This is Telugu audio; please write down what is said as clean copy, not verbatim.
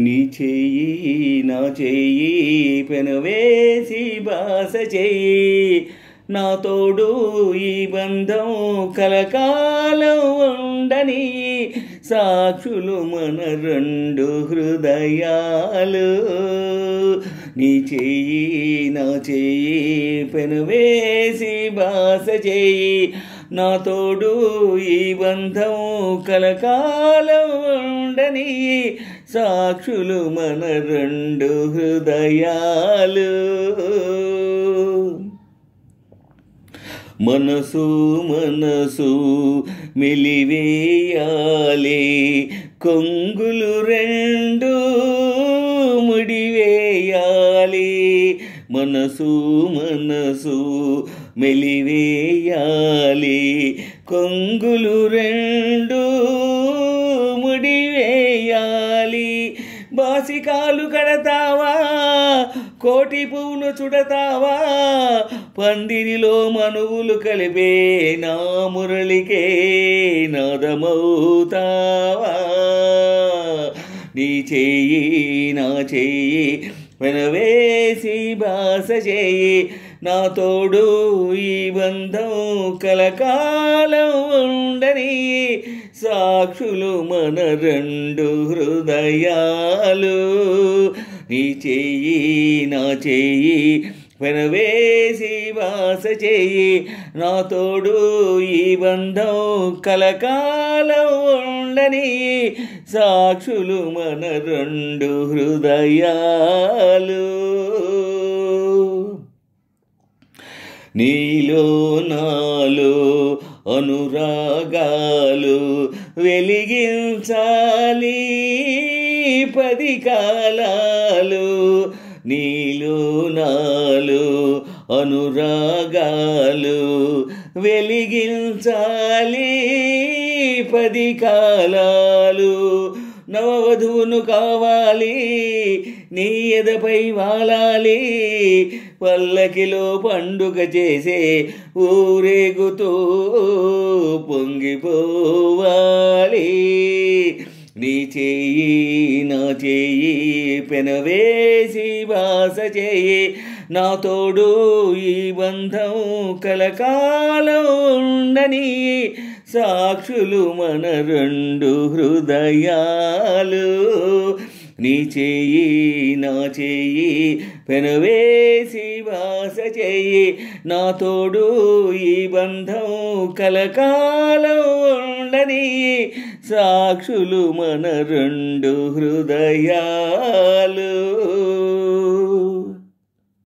నీ చెయ్యి నా చెయ్యి పెనవేసి బాస చెయ్యి, నా తోడు ఈ బంధం కలకాలం ఉండని, సాక్షులు మన రెండు హృదయాలు. నీ చెయ్యి నా చెయ్యి పెనవేసి బాస చెయ్యి, నా తోడు ఈ బంధం కలకాలం ఉండని, సాక్షులు మన రెండు హృదయాలు. మనసు మనసు మెలివేయాలి, కొంగులు రెండు ముడివేయాలి. మనసు మనసు మెలివేయాలి, కొంగులు రెండు ముడివేయాలి. బాసికాలు కడతావా, కోటి పువ్వులు చుడతావా, పందిరిలో మనువులు కలిపే నా మురళికే నాదమవుతావా. నీ చెయ్యి నా చెయ్యి వెనవేసి బాస చెయ్యి, నా తోడు ఈ బంధం కలకాలం ఉండని, సాక్షులు మన రెండు హృదయాలు. నీ చెయ్యి నా చెయ్యి వెనవేసి బాస చెయ్యి, నా తోడు ఈ బంధం కలకాలం ఉండని, సాక్షులు మన రెండు హృదయాలు. నీలో నాలో అనురాగాలు వెలిగించాలి 10 కాలాలు. నీలో నాలో అనురాగాలు వెలిగించాలి 10 కాలాలు. నవవధువును కావాలి, నీ ఎదపై వాలాలి, పల్లకిలో పండుగ చేసే ఊరేగుతూ పొంగిపోవాలి. నీ చెయ్యి నా చెయ్యి పెనవేసి బాస చెయ్యి, నా తోడు ఈ బంధం కలకాలం ఉండని, సాక్షులు మన రెండు హృదయాలు. నీ చెయ్యి నా చెయ్యి పెనవేసి బాస చెయ్యి, నా తోడు ఈ బంధం కలకాలం ఉండని, సాక్షులు మన రెండు హృదయాలు.